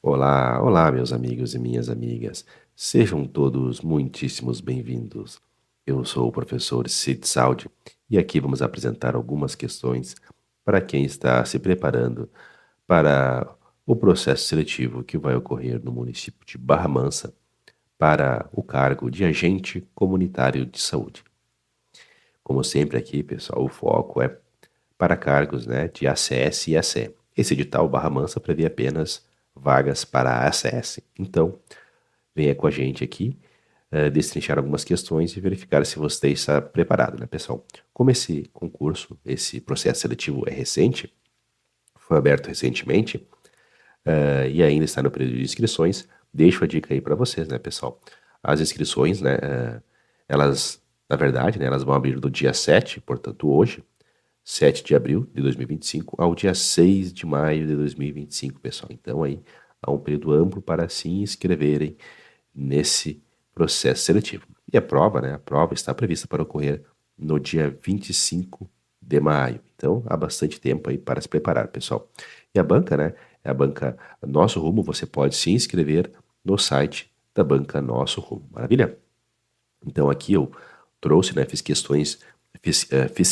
Olá, olá, meus amigos e minhas amigas. Sejam todos muitíssimos bem-vindos. Eu sou o professor Cid Saldi e aqui vamos apresentar algumas questões para quem está se preparando para o processo seletivo que vai ocorrer no município de Barra Mansa para o cargo de agente comunitário de saúde. Como sempre aqui, pessoal, o foco é para cargos, né, de ACS e ACE. Esse edital Barra Mansa prevê apenas vagas para a ACS. Então, venha com a gente aqui, destrinchar algumas questões e verificar se você está preparado, né, pessoal? Como esse concurso, esse processo seletivo é recente, foi aberto recentemente, e ainda está no período de inscrições, deixo a dica aí para vocês, né, pessoal? As inscrições, né, elas, na verdade, né, elas vão abrir do dia 7, portanto hoje, 7 de abril de 2025 ao dia 6 de maio de 2025, pessoal. Então aí há um período amplo para se inscreverem nesse processo seletivo. E a prova, né? A prova está prevista para ocorrer no dia 25 de maio. Então há bastante tempo aí para se preparar, pessoal. E a banca, né? É a banca Nosso Rumo. Você pode se inscrever no site da banca Nosso Rumo. Maravilha? Então aqui eu trouxe, né? Fiz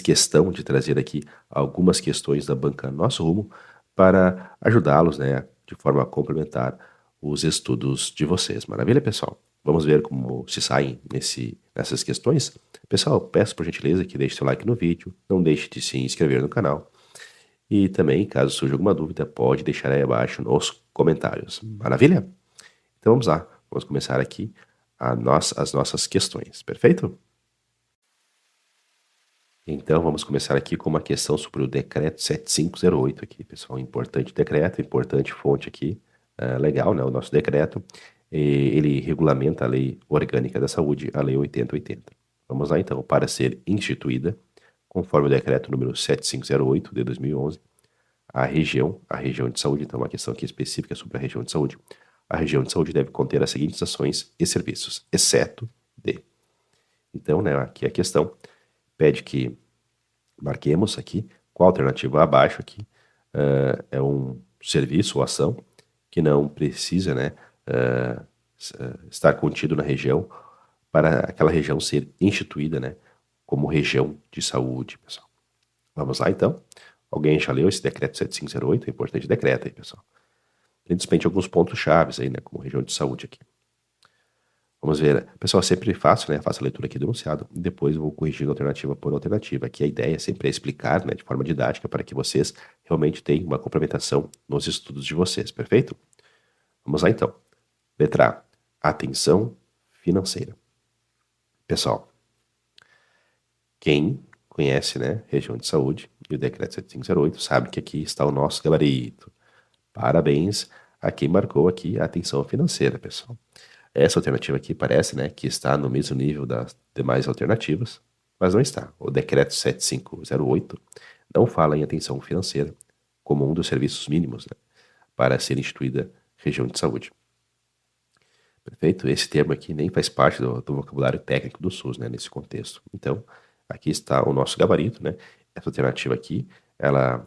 questão de trazer aqui algumas questões da banca Nosso Rumo para ajudá-los, né, de forma complementar os estudos de vocês. Maravilha, pessoal? Vamos ver como se saem nessas questões? Pessoal, peço por gentileza que deixe seu like no vídeo, não deixe de se inscrever no canal e também, caso surja alguma dúvida, pode deixar aí abaixo nos comentários. Maravilha? Então vamos lá, vamos começar aqui as nossas questões, perfeito? Então, vamos começar aqui com uma questão sobre o decreto 7508 aqui, pessoal. Importante decreto, importante fonte aqui. Legal, né? O nosso decreto. Ele regulamenta a Lei Orgânica da Saúde, a Lei 8080. Vamos lá, então. Para ser instituída, conforme o decreto número 7508 de 2011, a região de saúde, então uma questão aqui específica sobre a região de saúde. A região de saúde deve conter as seguintes ações e serviços, exceto de. Então, né, aqui a questão pede que marquemos aqui qual alternativa abaixo aqui é um serviço ou ação que não precisa, né, estar contido na região para aquela região ser instituída, né, como região de saúde, pessoal. Vamos lá, então. Alguém já leu esse decreto 7508? É importante decreto aí, pessoal. Principalmente alguns pontos chaves aí, né, como região de saúde aqui. Vamos ver. Pessoal, sempre faço, né? Faço a leitura aqui do enunciado e depois vou corrigindo alternativa por alternativa. Aqui a ideia sempre é explicar, né, de forma didática para que vocês realmente tenham uma complementação nos estudos de vocês, perfeito? Vamos lá então. Letra A. Atenção financeira. Pessoal, quem conhece, né, região de saúde e o decreto 7508 sabe que aqui está o nosso gabarito. Parabéns a quem marcou aqui a atenção financeira, pessoal. Essa alternativa aqui parece, né, que está no mesmo nível das demais alternativas, mas não está. O decreto 7508 não fala em atenção financeira como um dos serviços mínimos, né, para ser instituída região de saúde. Perfeito? Esse termo aqui nem faz parte do vocabulário técnico do SUS, né, nesse contexto. Então, aqui está o nosso gabarito, né? Essa alternativa aqui, ela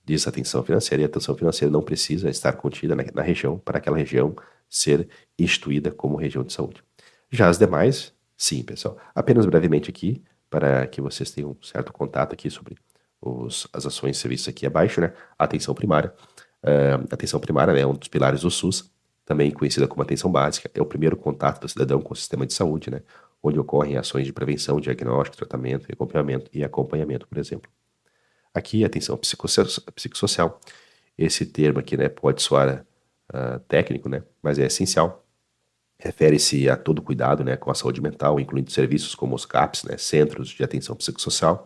diz atenção financeira, e a atenção financeira não precisa estar contida na região para aquela região ser instituída como região de saúde. Já as demais, sim, pessoal. Apenas brevemente aqui, para que vocês tenham um certo contato aqui sobre as ações e serviços aqui abaixo, né? A atenção primária. A atenção primária, né, é um dos pilares do SUS, também conhecida como atenção básica, é o primeiro contato do cidadão com o sistema de saúde, né? Onde ocorrem ações de prevenção, diagnóstico, tratamento e acompanhamento, por exemplo. Aqui, atenção psicossocial. Esse termo aqui, né, pode soar técnico, né, mas é essencial. Refere-se a todo cuidado, né, com a saúde mental, incluindo serviços como os CAPs, né, Centros de Atenção Psicossocial,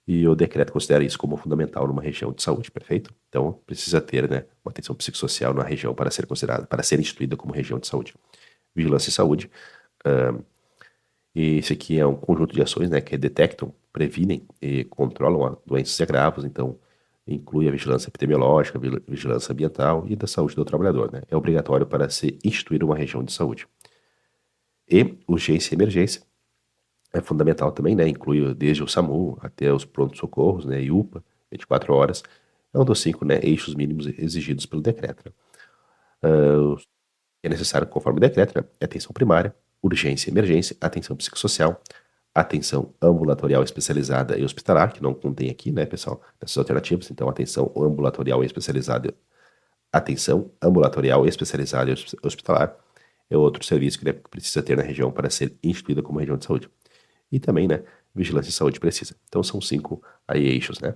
e o decreto considera isso como fundamental numa região de saúde, perfeito? Então, precisa ter, né, uma atenção psicossocial na região para ser considerada, para ser instituída como região de saúde. Vigilância e saúde. E esse aqui é um conjunto de ações, né, que detectam, previnem e controlam doenças e agravos, então inclui a vigilância epidemiológica, vigilância ambiental e da saúde do trabalhador, né? É obrigatório para se instituir uma região de saúde. E urgência e emergência é fundamental também, né? Inclui desde o SAMU até os prontos-socorros, né? E UPA, 24 horas. É um dos 5, né, eixos mínimos exigidos pelo decreto, né? O que é necessário conforme o decreto, né? É atenção primária, urgência e emergência, atenção psicossocial, atenção ambulatorial especializada e hospitalar, que não contém aqui, né, pessoal, nessas alternativas. Então, atenção ambulatorial e especializada, atenção ambulatorial especializada e hospitalar é outro serviço que né, precisa ter na região para ser instituída como região de saúde. E também, né, vigilância de saúde precisa. Então, são 5 aí eixos, né?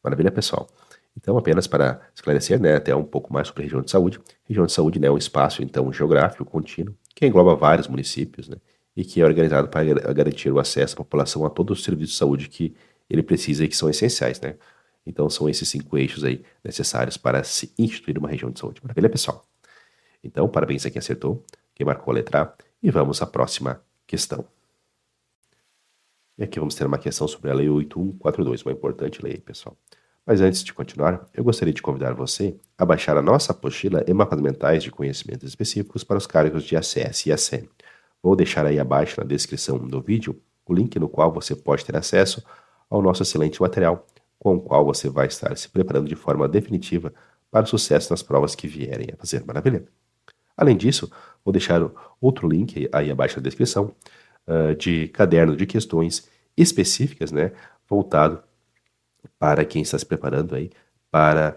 Maravilha, pessoal. Então, apenas para esclarecer, né, até um pouco mais sobre a região de saúde. Região de saúde, né, é um espaço, então, geográfico contínuo, que engloba vários municípios, né, e que é organizado para garantir o acesso da população a todos os serviços de saúde que ele precisa e que são essenciais, né. Então, são esses 5 eixos aí necessários para se instituir uma região de saúde. Maravilha, pessoal? Então, parabéns a quem acertou, quem marcou a letra A, e vamos à próxima questão. E aqui vamos ter uma questão sobre a Lei 8142, uma importante lei, pessoal. Mas antes de continuar, eu gostaria de convidar você a baixar a nossa apostila e mapas mentais de conhecimentos específicos para os cargos de ACS e ACM. Vou deixar aí abaixo na descrição do vídeo o link no qual você pode ter acesso ao nosso excelente material, com o qual você vai estar se preparando de forma definitiva para o sucesso nas provas que vierem a fazer. Maravilha? Além disso, vou deixar outro link aí abaixo na descrição de caderno de questões específicas, né, voltado para quem está se preparando aí para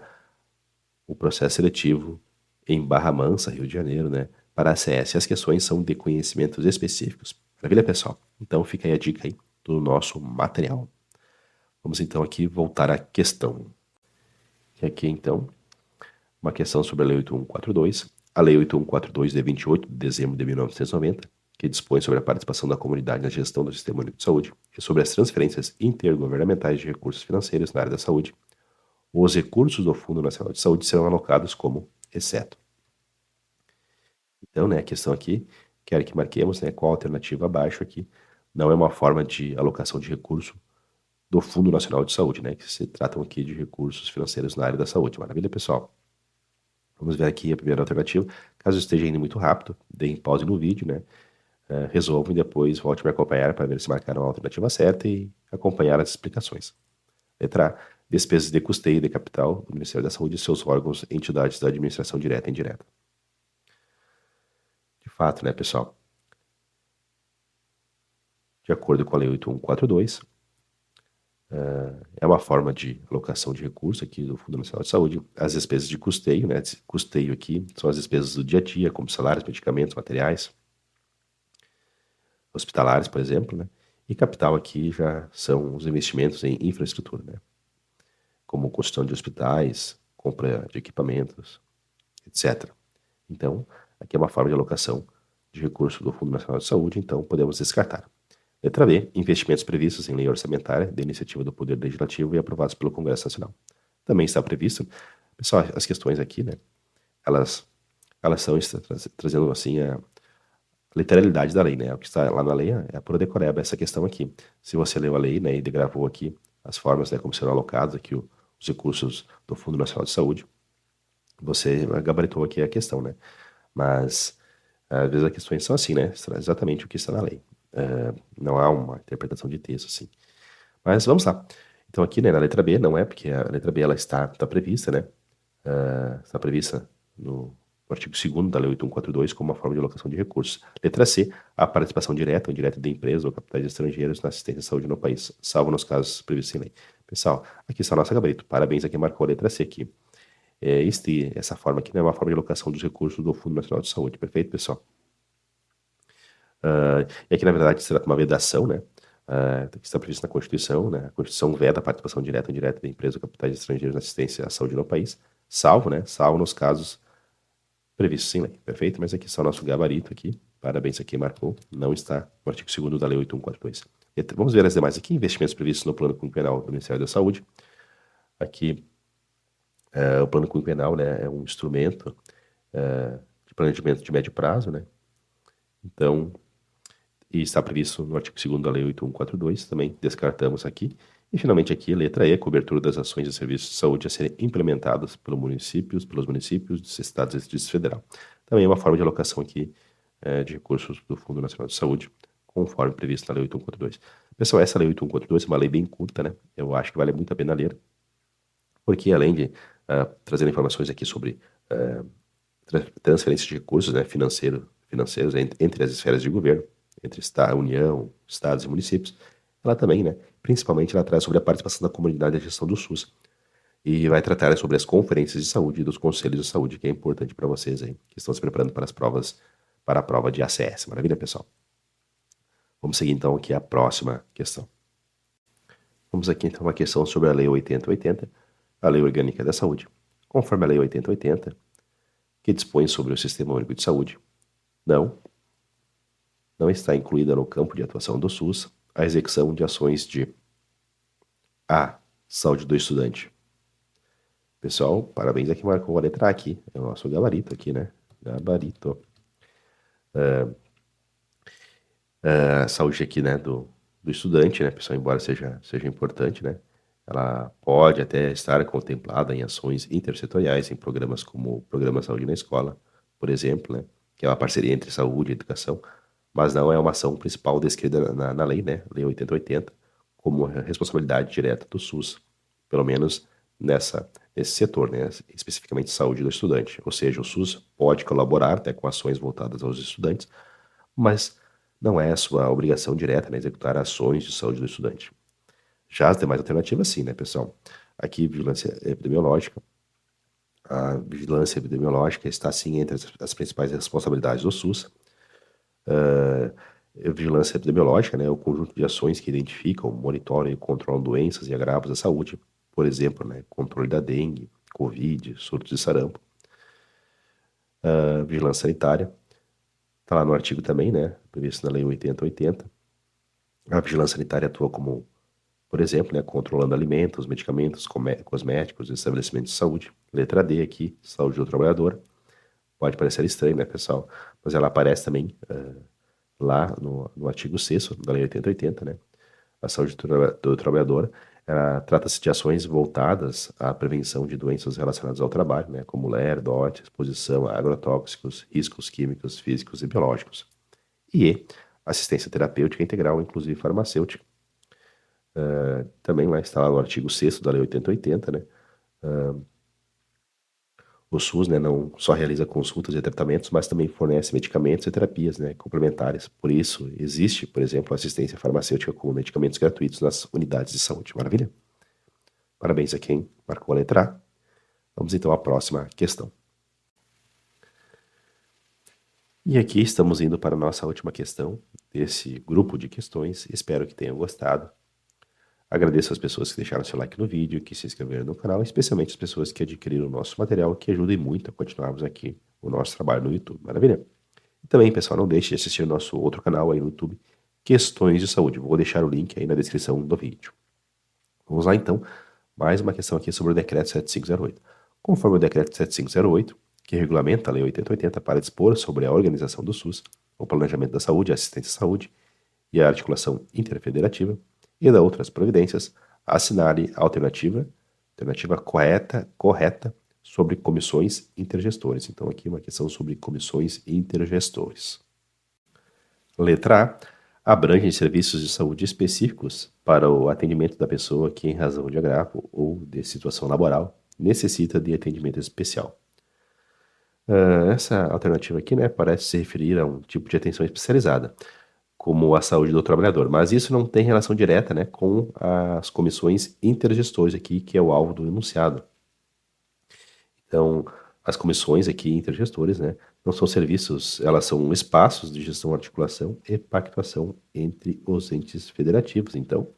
o processo seletivo em Barra Mansa, Rio de Janeiro, né, para a CS. As questões são de conhecimentos específicos. Maravilha, pessoal? Então fica aí a dica aí do nosso material. Vamos então aqui voltar à questão. E aqui então, uma questão sobre a Lei 8142. A Lei 8142 de 28 de dezembro de 1990, que dispõe sobre a participação da comunidade na gestão do Sistema Único de Saúde e sobre as transferências intergovernamentais de recursos financeiros na área da saúde. Os recursos do Fundo Nacional de Saúde serão alocados como exceto. Então, né, a questão aqui, quero que marquemos, né, qual a alternativa abaixo aqui, não é uma forma de alocação de recurso do Fundo Nacional de Saúde, né, que se tratam aqui de recursos financeiros na área da saúde. Maravilha, pessoal? Vamos ver aqui a primeira alternativa. Caso esteja indo muito rápido, deem pause no vídeo, né, resolvam e depois volte para acompanhar para ver se marcaram a alternativa certa e acompanhar as explicações. Letra A. Despesas de custeio de capital do Ministério da Saúde e seus órgãos e entidades da administração direta e indireta. De fato, né, pessoal? De acordo com a Lei 8142, é uma forma de alocação de recursos aqui do Fundo Nacional de Saúde. As despesas de custeio, né? Custeio aqui são as despesas do dia a dia, como salários, medicamentos, materiais, hospitalares, por exemplo, né? E capital aqui já são os investimentos em infraestrutura, né? Como construção de hospitais, compra de equipamentos, etc. Então, aqui é uma forma de alocação de recursos do Fundo Nacional de Saúde, então podemos descartar. Letra B. Investimentos previstos em lei orçamentária de iniciativa do Poder Legislativo e aprovados pelo Congresso Nacional. Também está previsto. Pessoal, as questões aqui, né? Elas estão trazendo, assim, a literalidade da lei, né? O que está lá na lei é a pura decoreba essa questão aqui. Se você leu a lei, né, e degravou aqui as formas, né, como serão alocados aqui os recursos do Fundo Nacional de Saúde, você gabaritou aqui a questão, né? Mas, às vezes, as questões são assim, né? Exatamente o que está na lei. Não há uma interpretação de texto, assim. Mas vamos lá. Então, aqui, né, na letra B, não é, porque a letra B ela está prevista, né? Está prevista no artigo 2º da Lei 8142 como uma forma de alocação de recursos. Letra C, a participação direta ou indireta de empresas ou capitais estrangeiros na assistência à saúde no país, salvo nos casos previstos em lei. Pessoal, aqui está o nosso gabarito. Parabéns a quem marcou a letra C aqui. Essa forma aqui não é uma forma de alocação dos recursos do Fundo Nacional de Saúde. Perfeito, pessoal? E aqui, na verdade, se trata de uma vedação, né? Que está previsto na Constituição, né? A Constituição veda a participação direta ou indireta da empresa ou capitais estrangeiros na assistência à saúde no país, salvo, né? Salvo nos casos previstos em lei. Perfeito? Mas aqui está o nosso gabarito aqui. Parabéns a quem marcou. Não está no artigo 2º da Lei 8142. Vamos ver as demais aqui. Investimentos previstos no Plano Quinquenal do Ministério da Saúde. Aqui, o Plano Quinquenal, né, é um instrumento de planejamento de médio prazo, né? Então, e está previsto no artigo 2º da Lei 8142, também descartamos aqui. E finalmente aqui, letra E, cobertura das ações e serviços de saúde a serem implementadas pelos municípios, dos estados e distritos federal. Também é uma forma de alocação aqui de recursos do Fundo Nacional de Saúde, conforme previsto na Lei 8142. Pessoal, essa Lei 8142 é uma lei bem curta, né? Eu acho que vale muito a pena ler, porque além de trazer informações aqui sobre transferência de recursos, né, financeiros entre as esferas de governo, entre União, estados e municípios. Ela também, né, principalmente ela traz sobre a participação da comunidade na gestão do SUS e vai tratar sobre as conferências de saúde e dos conselhos de saúde, que é importante para vocês aí, que estão se preparando para as provas, para a prova de ACS. Maravilha, pessoal? Vamos seguir então aqui a próxima questão. Vamos aqui então uma questão sobre a Lei 8080, a Lei Orgânica da Saúde. Conforme a Lei 8080, que dispõe sobre o Sistema Único de Saúde, não está incluída no campo de atuação do SUS a execução de ações de A. Saúde do estudante. Pessoal, parabéns aqui, marcou a letra A aqui. É o nosso gabarito aqui, né? Gabarito. A saúde aqui, né, do estudante, né, pessoal, embora seja importante, né? Ela pode até estar contemplada em ações intersetoriais, em programas como o Programa Saúde na Escola, por exemplo, né? Que é uma parceria entre saúde e educação, mas não é uma ação principal descrita na lei, né? Lei 8080, como responsabilidade direta do SUS, pelo menos nesse setor, né? Especificamente saúde do estudante. Ou seja, o SUS pode colaborar até com ações voltadas aos estudantes, mas não é sua obrigação direta, né, executar ações de saúde do estudante. Já as demais alternativas, sim, né, pessoal? Aqui, vigilância epidemiológica. A vigilância epidemiológica está, sim, entre as principais responsabilidades do SUS. Vigilância epidemiológica, né, é o conjunto de ações que identificam, monitoram e controlam doenças e agravos da saúde, por exemplo, né, controle da dengue, Covid, surtos de sarampo. Vigilância sanitária, está lá no artigo também, né, previsto na Lei 8080. A vigilância sanitária atua como, por exemplo, né, controlando alimentos, medicamentos, cosméticos, estabelecimentos de saúde. Letra D aqui, saúde do trabalhador. Pode parecer estranho, né, pessoal? Mas ela aparece também lá no artigo 6º da Lei 8080, né? A saúde do trabalhador, trata-se de ações voltadas à prevenção de doenças relacionadas ao trabalho, né, como ler, DOT, exposição a agrotóxicos, riscos químicos, físicos e biológicos. E assistência terapêutica integral, inclusive farmacêutica. Também lá está lá no artigo 6º da Lei 8080, né? O SUS, né, não só realiza consultas e tratamentos, mas também fornece medicamentos e terapias, né, complementares. Por isso, existe, por exemplo, assistência farmacêutica com medicamentos gratuitos nas unidades de saúde. Maravilha? Parabéns a quem marcou a letra A. Vamos então à próxima questão. E aqui estamos indo para a nossa última questão desse grupo de questões. Espero que tenham gostado. Agradeço às pessoas que deixaram seu like no vídeo, que se inscreveram no canal, especialmente as pessoas que adquiriram o nosso material, que ajudem muito a continuarmos aqui o nosso trabalho no YouTube. Maravilha? E também, pessoal, não deixe de assistir o nosso outro canal aí no YouTube, Questões de Saúde. Vou deixar o link aí na descrição do vídeo. Vamos lá, então. Mais uma questão aqui sobre o Decreto 7508. Conforme o Decreto 7508, que regulamenta a Lei 8080 para dispor sobre a organização do SUS, o planejamento da saúde, a assistência à saúde e a articulação interfederativa, e da outras providências, assinale a alternativa correta sobre comissões intergestores. Então, aqui uma questão sobre comissões intergestores. Letra A. Abrangem serviços de saúde específicos para o atendimento da pessoa que, em razão de agravo ou de situação laboral, necessita de atendimento especial. Essa alternativa aqui, né, parece se referir a um tipo de atenção especializada, como a saúde do trabalhador, mas isso não tem relação direta, né, com as comissões intergestores aqui, que é o alvo do enunciado. Então, as comissões aqui intergestores, né, não são serviços, elas são espaços de gestão, articulação e pactuação entre os entes federativos. Então,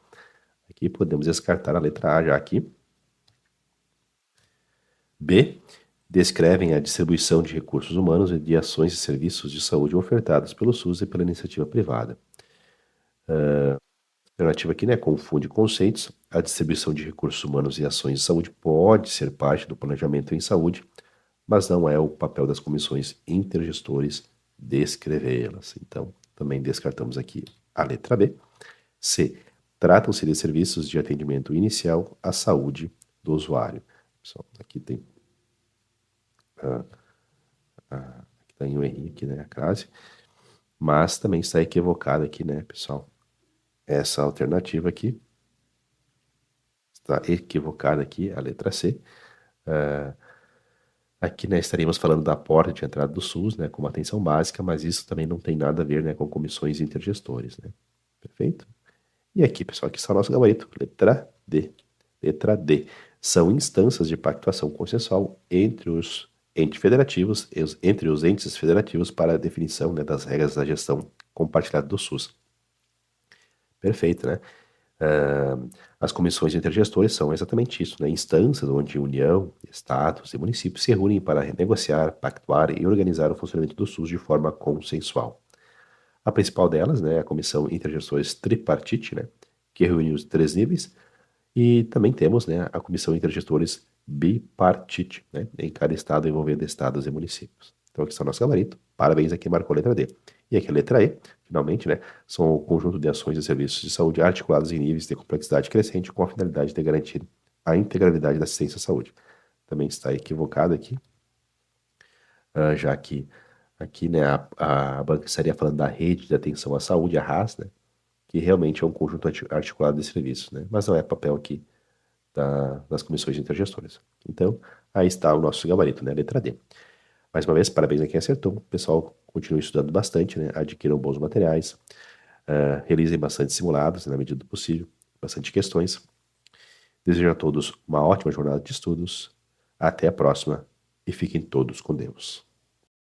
aqui podemos descartar a letra A já aqui. B. Descrevem a distribuição de recursos humanos e de ações e serviços de saúde ofertados pelo SUS e pela iniciativa privada. A alternativa aqui, né, confunde conceitos. A distribuição de recursos humanos e ações de saúde pode ser parte do planejamento em saúde, mas não é o papel das comissões intergestores descrevê-las. Então, também descartamos aqui a letra B. C. Tratam-se de serviços de atendimento inicial à saúde do usuário. Pessoal, aqui tem aqui tem um errinho aqui, né, a crase, mas também está equivocada aqui, né, pessoal? Essa alternativa aqui está equivocada aqui, a letra C. Aqui, né, estaríamos falando da porta de entrada do SUS, né, como atenção básica, mas isso também não tem nada a ver, né, com comissões intergestores, né? Perfeito? E aqui, pessoal, aqui está o nosso gabarito, letra D. Letra D. São instâncias de pactuação consensual entre os entes federativos, entre os entes federativos para a definição, né, das regras da gestão compartilhada do SUS. Perfeito, né? As comissões intergestores são exatamente isso, né? Instâncias onde União, Estados e municípios se reúnem para renegociar, pactuar e organizar o funcionamento do SUS de forma consensual. A principal delas, né, é a Comissão Intergestores Tripartite, né, que reúne os 3 níveis, e também temos, né, a Comissão Intergestores Bipartite, né, em cada estado envolvendo estados e municípios. Então aqui está o nosso gabarito. Parabéns a quem marcou a letra D. E aqui a letra E, finalmente, né, são o conjunto de ações e serviços de saúde articulados em níveis de complexidade crescente com a finalidade de garantir a integralidade da assistência à saúde. Também está equivocado aqui, já que aqui, né, a banca estaria falando da rede de atenção à saúde, a RAS, né, que realmente é um conjunto articulado de serviços, né, mas não é papel aqui das comissões intergestoras. Então, aí está o nosso gabarito, né, letra D. Mais uma vez, parabéns a quem acertou. O pessoal continue estudando bastante, né, adquiram bons materiais, realizem bastante simulados, né, na medida do possível, bastante questões. Desejo a todos uma ótima jornada de estudos. Até a próxima e fiquem todos com Deus.